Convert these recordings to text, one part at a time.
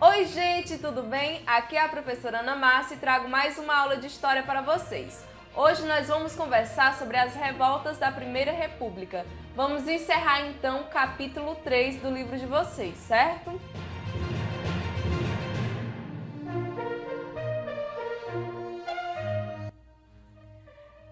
Oi gente, tudo bem? Aqui é a professora Ana Márcia e trago mais uma aula de História para vocês. Hoje nós vamos conversar sobre as revoltas da Primeira República. Vamos encerrar então o capítulo 3 do livro de vocês, certo?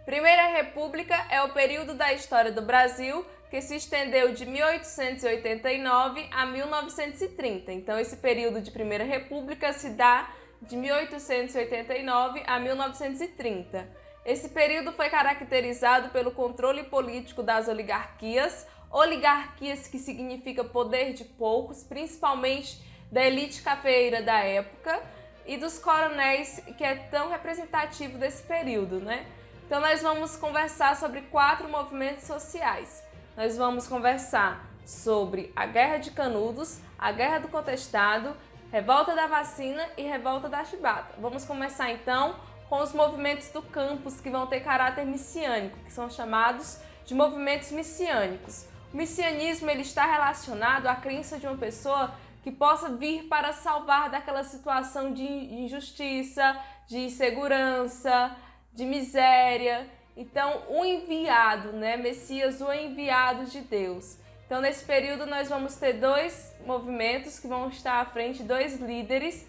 Primeira República é o período da história do Brasil que se estendeu de 1889 a 1930. Então, esse período de Primeira República se dá de 1889 a 1930. Esse período foi caracterizado pelo controle político das oligarquias, oligarquias que significa poder de poucos, principalmente da elite cafeeira da época, e dos coronéis, que é tão representativo desse período, né? Então nós vamos conversar sobre 4 movimentos sociais. Nós vamos conversar sobre a Guerra de Canudos, a Guerra do Contestado, Revolta da Vacina e Revolta da Chibata. Vamos começar então com os movimentos do campus, que vão ter caráter missiânico, que são chamados de movimentos missiânicos. O missianismo ele está relacionado à crença de uma pessoa que possa vir para salvar daquela situação de injustiça, de insegurança, de miséria. Então, o enviado, né? Messias, o enviado de Deus. Então, nesse período, nós vamos ter 2 movimentos que vão estar à frente, 2 líderes,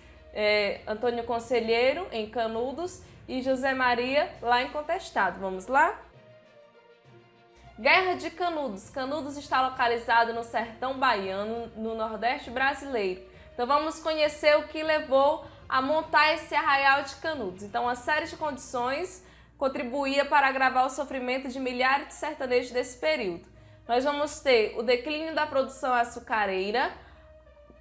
Antônio Conselheiro, em Canudos, e José Maria, lá em Contestado. Vamos lá? Guerra de Canudos. Canudos está localizado no sertão baiano, no Nordeste brasileiro. Então, vamos conhecer o que levou a montar esse arraial de Canudos. Então, uma série de condições contribuía para agravar o sofrimento de milhares de sertanejos desse período. Nós vamos ter o declínio da produção açucareira,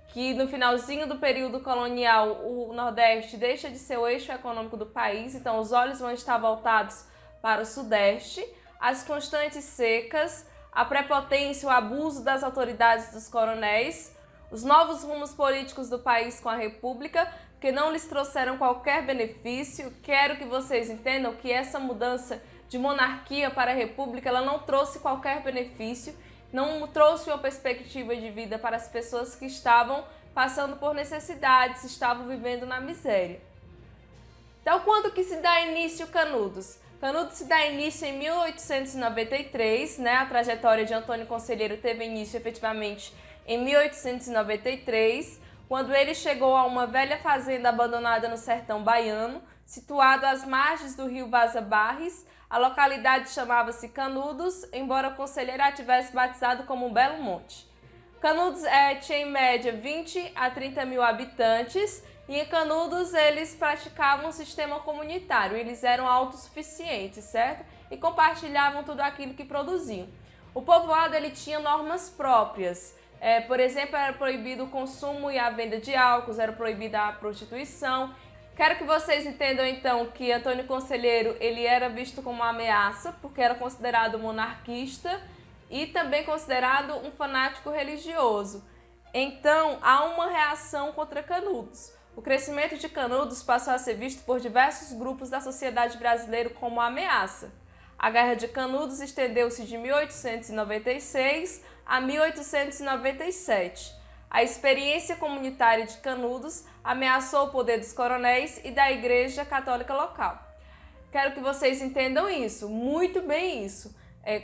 que no finalzinho do período colonial o Nordeste deixa de ser o eixo econômico do país, então os olhos vão estar voltados para o Sudeste, as constantes secas, a prepotência, o abuso das autoridades dos coronéis, os novos rumos políticos do país com a República, que não lhes trouxeram qualquer benefício. Quero que vocês entendam que essa mudança de monarquia para a república, ela não trouxe qualquer benefício, não trouxe uma perspectiva de vida para as pessoas que estavam passando por necessidades, estavam vivendo na miséria. Então, quando que se dá início Canudos? Canudos se dá início em 1893, né? A trajetória de Antônio Conselheiro teve início efetivamente em 1893, quando ele chegou a uma velha fazenda abandonada no sertão baiano, situado às margens do rio Vaza Barres. A localidade chamava-se Canudos, embora o conselheiro a tivesse batizado como um belo monte. Canudos tinha em média 20 a 30 mil habitantes, e em Canudos eles praticavam um sistema comunitário, eles eram autossuficientes, certo? E compartilhavam tudo aquilo que produziam. O povoado ele tinha normas próprias. Por exemplo, era proibido o consumo e a venda de álcool, era proibida a prostituição. Quero que vocês entendam então que Antônio Conselheiro ele era visto como uma ameaça, porque era considerado monarquista e também considerado um fanático religioso. Então, há uma reação contra Canudos. O crescimento de Canudos passou a ser visto por diversos grupos da sociedade brasileira como uma ameaça. A Guerra de Canudos estendeu-se de 1896 a 1897. A experiência comunitária de Canudos ameaçou o poder dos coronéis e da Igreja Católica local. Quero que vocês entendam isso, muito bem isso.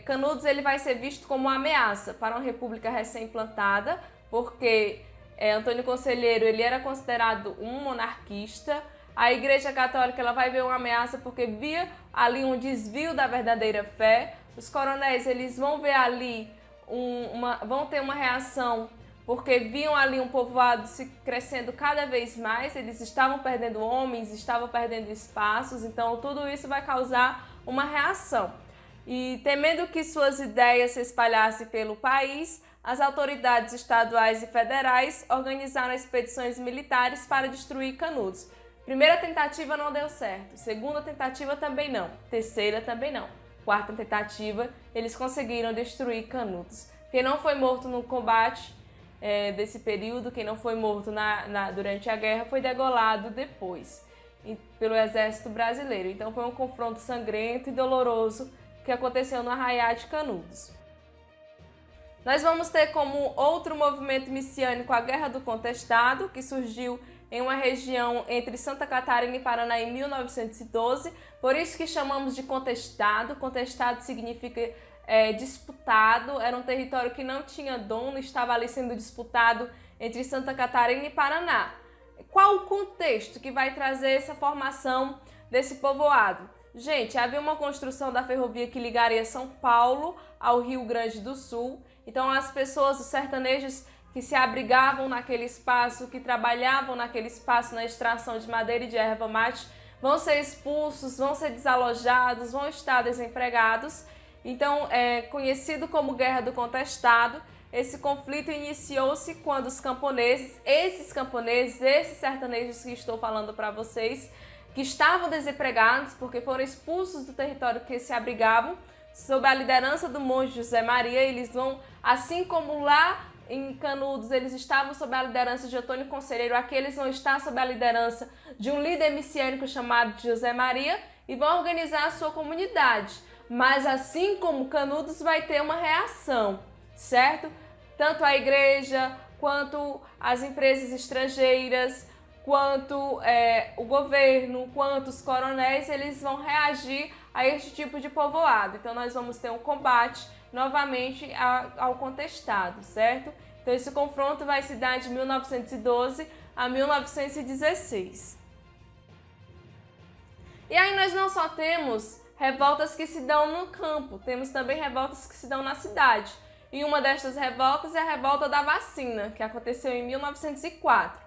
Canudos ele vai ser visto como uma ameaça para uma república recém-implantada, porque Antônio Conselheiro ele era considerado um monarquista. A Igreja Católica ela vai ver uma ameaça porque via ali um desvio da verdadeira fé. Os coronéis eles vão ver ali vão ter uma reação porque viam ali um povoado se crescendo cada vez mais, eles estavam perdendo homens, estavam perdendo espaços, então tudo isso vai causar uma reação. E temendo que suas ideias se espalhassem pelo país, as autoridades estaduais e federais organizaram expedições militares para destruir Canudos. Primeira tentativa não deu certo, segunda tentativa também não, terceira também não. Quarta tentativa, eles conseguiram destruir Canudos. Quem não foi morto no combate desse período, quem não foi morto durante a guerra, foi degolado depois pelo exército brasileiro. Então foi um confronto sangrento e doloroso que aconteceu no Arraial de Canudos. Nós vamos ter como outro movimento messiânico a Guerra do Contestado, que surgiu em uma região entre Santa Catarina e Paraná em 1912, por isso que chamamos de contestado. Contestado significa disputado, era um território que não tinha dono, estava ali sendo disputado entre Santa Catarina e Paraná. Qual o contexto que vai trazer essa formação desse povoado? Gente, havia uma construção da ferrovia que ligaria São Paulo ao Rio Grande do Sul, então as pessoas, os sertanejos que se abrigavam naquele espaço, que trabalhavam naquele espaço na extração de madeira e de erva mate, vão ser expulsos, vão ser desalojados, vão estar desempregados. Então, é conhecido como Guerra do Contestado. Esse conflito iniciou-se quando os camponeses, esses sertanejos que estou falando para vocês, que estavam desempregados porque foram expulsos do território que se abrigavam, sob a liderança do monge José Maria, eles vão, assim como lá em Canudos eles estavam sob a liderança de Antônio Conselheiro, aqui eles vão estar sob a liderança de um líder messiânico chamado José Maria e vão organizar a sua comunidade. Mas assim como Canudos vai ter uma reação, certo? Tanto a igreja, quanto as empresas estrangeiras, quanto o governo, quanto os coronéis, eles vão reagir a este tipo de povoado. Então nós vamos ter um combate novamente ao contestado, certo? Então esse confronto vai se dar de 1912 a 1916. E aí nós não só temos revoltas que se dão no campo, temos também revoltas que se dão na cidade. E uma destas revoltas é a revolta da vacina, que aconteceu em 1904.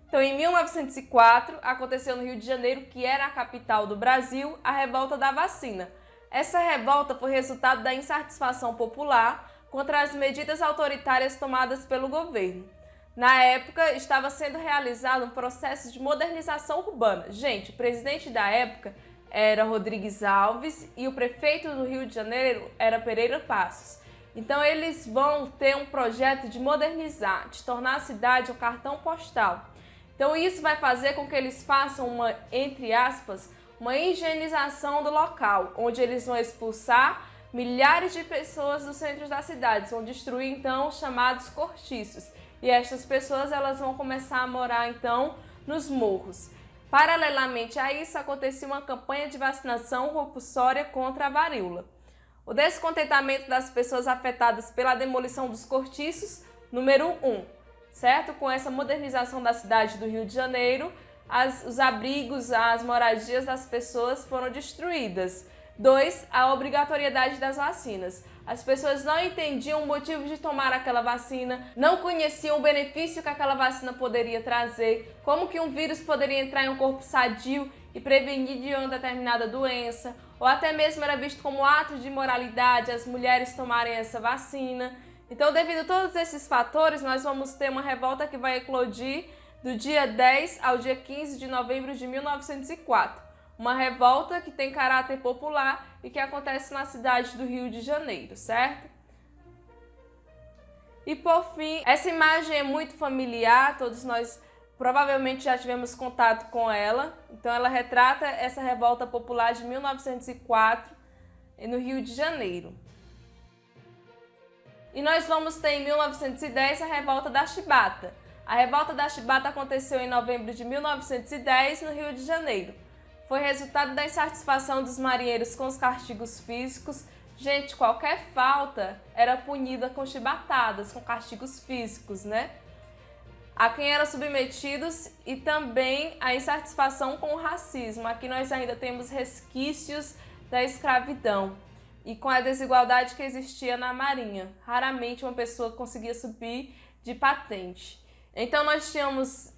Então, em 1904, aconteceu no Rio de Janeiro, que era a capital do Brasil, a revolta da vacina. Essa revolta foi resultado da insatisfação popular contra as medidas autoritárias tomadas pelo governo. Na época, estava sendo realizado um processo de modernização urbana. Gente, o presidente da época era Rodrigues Alves e o prefeito do Rio de Janeiro era Pereira Passos. Então eles vão ter um projeto de modernizar, de tornar a cidade um cartão postal. Então isso vai fazer com que eles façam uma, entre aspas, uma higienização do local, onde eles vão expulsar milhares de pessoas dos centros da cidade, vão destruir então os chamados cortiços. E estas pessoas elas vão começar a morar então nos morros. Paralelamente a isso, acontecia uma campanha de vacinação compulsória contra a varíola. O descontentamento das pessoas afetadas pela demolição dos cortiços, número 1, certo? Com essa modernização da cidade do Rio de Janeiro, os abrigos, as moradias das pessoas foram destruídas. 2, a obrigatoriedade das vacinas. As pessoas não entendiam o motivo de tomar aquela vacina, não conheciam o benefício que aquela vacina poderia trazer, como que um vírus poderia entrar em um corpo sadio e prevenir de uma determinada doença, ou até mesmo era visto como ato de imoralidade as mulheres tomarem essa vacina. Então, devido a todos esses fatores, nós vamos ter uma revolta que vai eclodir do dia 10 ao dia 15 de novembro de 1904. Uma revolta que tem caráter popular e que acontece na cidade do Rio de Janeiro, certo? E por fim, essa imagem é muito familiar, todos nós provavelmente já tivemos contato com ela. Então ela retrata essa revolta popular de 1904 no Rio de Janeiro. E nós vamos ter em 1910 a revolta da Chibata. A revolta da Chibata aconteceu em novembro de 1910 no Rio de Janeiro. Foi resultado da insatisfação dos marinheiros com os castigos físicos. Gente, qualquer falta era punida com chibatadas, com castigos físicos, né? A quem eram submetidos, e também a insatisfação com o racismo. Aqui nós ainda temos resquícios da escravidão e com a desigualdade que existia na marinha. Raramente uma pessoa conseguia subir de patente. Então nós tínhamos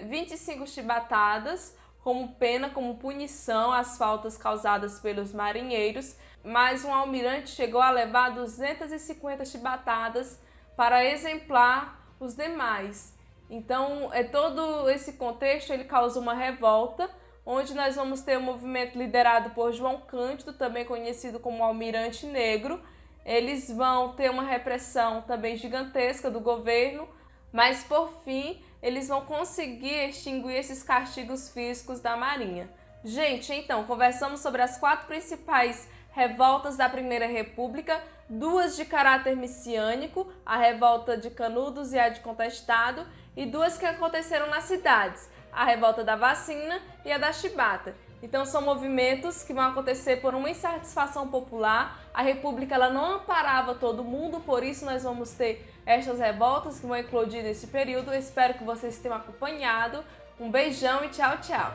25 chibatadas como pena, como punição às faltas causadas pelos marinheiros, mas um almirante chegou a levar 250 chibatadas para exemplar os demais. Então, todo esse contexto ele causou uma revolta, onde nós vamos ter um movimento liderado por João Cândido, também conhecido como Almirante Negro. Eles vão ter uma repressão também gigantesca do governo, mas por fim eles vão conseguir extinguir esses castigos físicos da Marinha. Gente, então, conversamos sobre as 4 principais revoltas da Primeira República, 2 de caráter messiânico, a revolta de Canudos e a de Contestado, e 2 que aconteceram nas cidades, a revolta da Vacina e a da Chibata. Então são movimentos que vão acontecer por uma insatisfação popular. A República ela não amparava todo mundo, por isso nós vamos ter estas revoltas que vão eclodir nesse período. Eu espero que vocês tenham acompanhado. Um beijão e tchau, tchau!